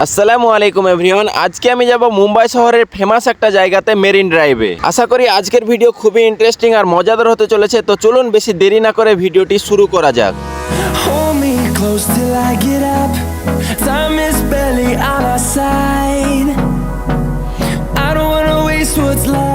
আসসালামু আলাইকুম এভরিওয়ান। আজকে আমি যাব মুম্বাই শহরের ফেমাস একটা জায়গাতে, মেরিন ড্রাইভে। আশা করি আজকের ভিডিও খুবই ইন্টারেস্টিং আর মজাদার হতে চলেছে। তো চলুন বেশি দেরি না করে ভিডিওটি শুরু করা যাক। Hold me close till I get up. Time is barely on our side. I don't wanna waste what's left.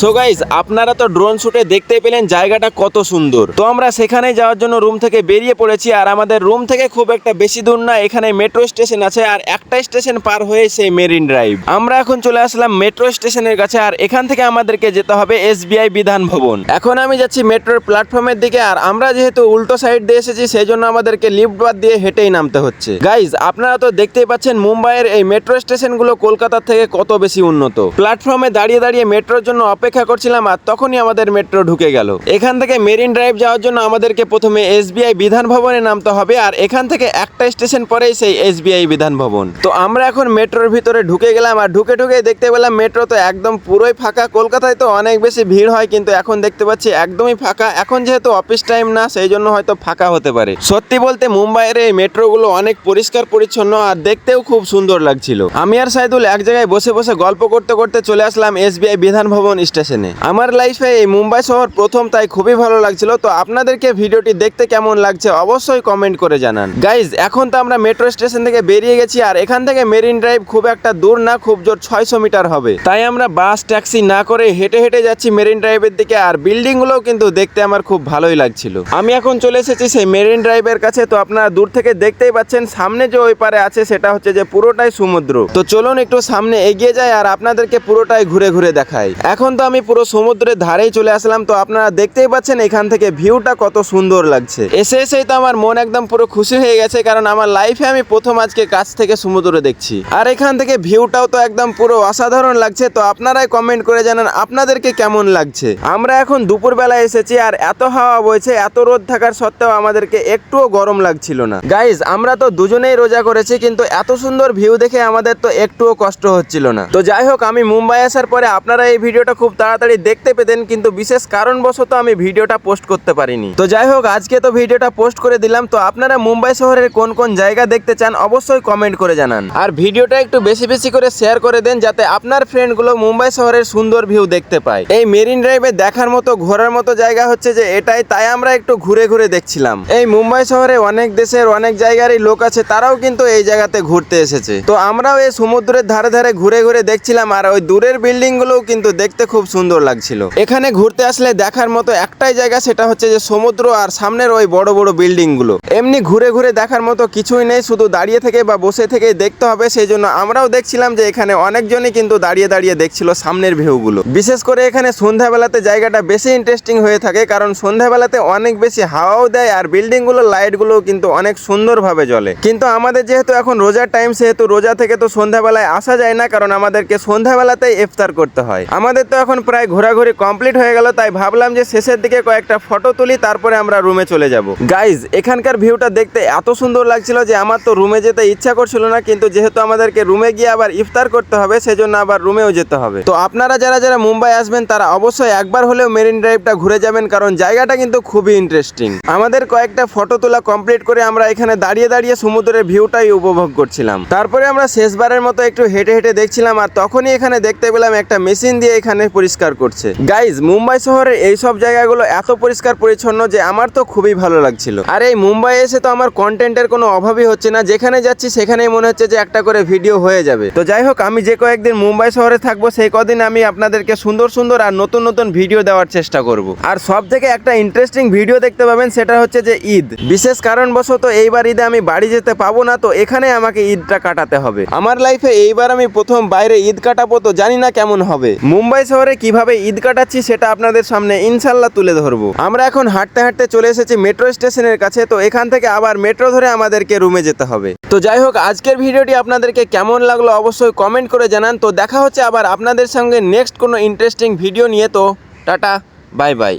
So guys, আপনারা তো ড্রোন শুটে দেখতেই পেলেন জায়গাটা কত সুন্দর। তো আমরা সেখানে যাওয়ার জন্য রুম থেকে বেরিয়ে পড়েছি। আর আমাদের রুম থেকে খুব একটা বেশি দূর না, এখানে মেট্রো স্টেশন আছে আর একটা স্টেশন পার হয়ে সেই মেরিন ড্রাইভ। আমরা এখন চলে আসলাম মেট্রো স্টেশনের কাছে আর এখান থেকে আমাদেরকে যেতে হবে SBI বিধান ভবন। এখন আমি যাচ্ছি মেট্রোর প্ল্যাটফর্মের দিকে। আর আমরা যেহেতু উল্টো সাইড দিয়ে এসেছি সেই জন্য আমাদেরকে লিফট বাদ দিয়ে হেঁটেই নামতে হচ্ছে। গাইস, আপনারা তো দেখতেই পাচ্ছেন মুম্বাইয়ের এই মেট্রো স্টেশনগুলো কলকাতার থেকে কত বেশি উন্নত। প্ল্যাটফর্মে দাঁড়িয়ে দাঁড়িয়ে মেট্রোর জন্য অপেক্ষা করছিলাম আর তখনই আমাদের মেট্রো ঢুকে গেল। এখান থেকে মেরিন ড্রাইভ যাওয়ার জন্য আমাদেরকে প্রথমে SBI বিধান ভবনে নামতে হবে আর এখান থেকে একটা স্টেশন পরেই সেই SBI বিধান ভবন। তো আমরা এখন মেট্রোর ভিতরে ঢুকে গেলাম আর ঢুকে দেখতে পেলাম মেট্রো তো একদম পুরোই ফাঁকা। কলকাতায় তো অনেক বেশি ভিড় হয়, কিন্তু এখন দেখতে পাচ্ছি একদমই ফাঁকা। এখন যেহেতু অফিস টাইম না, সেই জন্য হয়তো ফাঁকা হতে পারে। সত্যি বলতে মুম্বাইয়ের এই মেট্রোগুলো অনেক পরিষ্কার পরিচ্ছন্ন আর দেখতেও খুব সুন্দর লাগছিল। আমি আর সাইদুল এক জায়গায় বসে বসে গল্প করতে করতে চলে আসলাম SBI বিধান ভবন স্টেশনে। আমার লাইফে এই মুম্বাই শহর প্রথম, তাই খুবই ভালো লাগছিল। তো আপনাদেরকে ভিডিওটি দেখতে কেমন লাগছে অবশ্যই কমেন্ট করে জানান। গাইজ, এখন তো আমরা মেট্রো স্টেশন থেকে বেরিয়ে গেছি আর এখান থেকে মেরিন ড্রাইভ খুব একটা দূর না, খুব জোর 600 মিটার হবে। তাই আমরা বাস ট্যাক্সি না করে হেঁটে হেঁটে যাচ্ছি মেরিন ড্রাইভের দিকে। আর বিল্ডিং গুলোও কিন্তু দেখতে আমার খুব ভালোই লাগছিল। আমি এখন চলে এসেছি সেই মেরিন ড্রাইভের কাছে। তো আপনারা দূর থেকে দেখতেই পাচ্ছেন সামনে যে ওই পারে আছে সেটা হচ্ছে যে পুরোটাই সমুদ্র। তো চলুন একটু সামনে এগিয়ে যাই আর আপনাদেরকে পুরোটাই ঘুরে ঘুরে দেখাই। এখন তো আমি পুরো সমুদ্রের ধারেই চলে আসলাম। তো আপনারা দেখতেই পাচ্ছেন এখান থেকে ভিউটা কত সুন্দর লাগছে। এসেই তো আমার মন একদম পুরো খুশি হয়ে গেছে, কারণ আমার লাইফে আমি প্রথম আজকে কাছ থেকে সমুদ্র দেখছি। আর এখান থেকে ভিউটাও তো একদম পুরো অসাধারণ লাগছে। তো আপনারাই কমেন্ট করে জানান আপনাদেরকে কেমন লাগছে। আমরা এখন দুপুরবেলায় এসেছি আর এত হাওয়া বইছে, এত রোদ থাকার সত্ত্বেও আমাদেরকে একটুও গরম লাগছিল না। গাইজ, আমরা তো দুজনেই রোজা করেছি, কিন্তু এত সুন্দর ভিউ দেখে আমাদের তো একটুও কষ্ট হচ্ছিল না। তো যাই হোক, আমি মুম্বাই আসার পরে আপনারা এই ভিডিওটা খুব তাড়াতাড়ি দেখতে পেতেন, কিন্তু বিশেষ কারণবশত আমি ভিডিওটা পোস্ট করতে পারিনি। তো যাই হোক, আজকে তো ভিডিওটা পোস্ট করে দিলাম। তো আপনারা মুম্বাই শহরের কোন কোন জায়গা দেখতে চান অবশ্যই কমেন্ট করে জানান। আর ভিডিওটা একটু বেশি বেশি করে শেয়ার করে দেন, যাতে আপনার ফ্রেন্ডগুলো মুম্বাই শহরের সুন্দর ভিউ দেখতে পায়। এই মেরিন ড্রাইভে দেখার মতো ঘোরার মতো জায়গা হচ্ছে যে এটাই, তাই আমরা একটু ঘুরে ঘুরে দেখছিলাম। এই মুম্বাই শহরে অনেক দেশের অনেক জায়গারই লোক আছে, তারাও কিন্তু এই জায়গাতে ঘুরতে এসেছে। তো আমরাও এই সমুদ্রের ধারে ধারে ঘুরে ঘুরে দেখছিলাম আর ওই দূরের বিল্ডিং গুলোও কিন্তু দেখতে খুব সুন্দর লাগছিল। এখানে ঘুরতে আসলে দেখার মতো একটাই জায়গা, সেটা হচ্ছে যে সমুদ্র আর সামনের ওই বড় বড় বিল্ডিং গুলো। এমনি ঘুরে ঘুরে দেখার মতো কিছুই নেই, শুধু দাঁড়িয়ে থেকে বা বসে থেকে দেখতে হবে। সেই জন্য আমরাও দেখছিলাম যে এখানে অনেকজনই কিন্তু দাঁড়িয়ে দাঁড়িয়ে দেখছিল সামনের ভিউ গুলো। বিশেষ করে এখানে সন্ধ্যাবেলাতে জায়গাটা বেশি ইন্টারেস্টিং হয়ে থাকে, কারণ সন্ধ্যাবেলাতে অনেক বেশি হাওয়াও দেয় আর বিল্ডিং গুলো লাইট গুলো কিন্তু অনেক সুন্দর ভাবে জ্বলে। কিন্তু আমাদের যেহেতু এখন রোজার টাইম, সেহেতু রোজা থেকে তো সন্ধ্যাবেলায় আসা যায় না, কারণ আমাদেরকে সন্ধ্যাবেলাতেই ইফতার করতে হয়। আমাদের তো এখন প্রায় ঘোরাঘুরি কমপ্লিট হয়ে গেল, তাই ভাবলাম যে শেষের দিকে কয়েকটা ফটো তুলি, তারপরে আমরা রুমে চলে যাব। গাইজ, এখানকার ভিউটা দেখতে এত সুন্দর লাগছিল যে আমার তো রুমে যেতে ইচ্ছা করছিল না, কিন্তু যেহেতু আমাদেরকে রুমে গিয়ে আবার ইফতার করতে হবে, সেজন্য আবার রুমেও যেতে হবে। তো আপনারা যারা যারা মুম্বাই আসবেন তারা অবশ্যই একবার হলেও মেরিন ড্রাইভটা ঘুরে যাবেন, কারণ জায়গাটা কিন্তু খুবই ইন্টারেস্টিং। আমাদের কয়েকটা ফটো তোলা কমপ্লিট করে আমরা এখানে দাঁড়িয়ে দাঁড়িয়ে সমুদ্রের ভিউটাই উপভোগ করছিলাম। তারপরে আমরা শেষবারের মতো একটু হেঁটে হেঁটে দেখছিলাম আর তখনই এখানে দেখতে পেলাম একটা মেশিন দিয়ে এখানে পরিষ্কার করছে। গাইজ, মুম্বাই শহরের এইসব জায়গাগুলো এত পরিষ্কার পরিচ্ছন্ন যে আমার তো খুবই ভালো লাগছিল। আর এই মুম্বাই এসে তো আমার কন্টেন্টের কোনো অভাবই হচ্ছে না, যেখানে যাচ্ছি সেখানেই মনে হচ্ছে যে একটা করে ভিডিও হয়ে যাবে। তো যাই হোক, আমি যে কয়েকদিন মুম্বাই শহরে থাকবো সেই কদিন আমি আপনাদেরকে সুন্দর সুন্দর আর নতুন নতুন ভিডিও দেওয়ার চেষ্টা করব। আর সব থেকে একটা ইন্টারেস্টিং ভিডিও দেখতে পাবেন, সেটা হচ্ছে যে ঈদ। বিশেষ কারণবশত এইবার ঈদে আমি বাড়ি যেতে পাবো না, তো এখানে আমাকে ঈদটা কাটাতে হবে। আমার লাইফে এইবার আমি প্রথম বাইরে ঈদ কাটাবো, তো জানি না কেমন হবে। মুম্বাই শহরে কিভাবে ঈদ কাটাচ্ছি সেটা আপনাদের সামনে ইনশাল্লাহ তুলে ধরবো। আমরা এখন হাঁটতে হাঁটতে চলে এসেছি মেট্রো স্টেশনের কাছে। তো এখান থেকে আবার মেট্রো ধরে আমাদেরকে রুমে যেতে হবে। তো যাই হোক, আজকের ভিডিওটি আপনাদেরকে কেমন লাগলো অবশ্যই কমেন্ট করে জানান। তো দেখা হচ্ছে আবার আপনাদের সঙ্গে নেক্সট কোনো ইন্টারেস্টিং ভিডিও নিয়ে। তো টাটা, বাই বাই।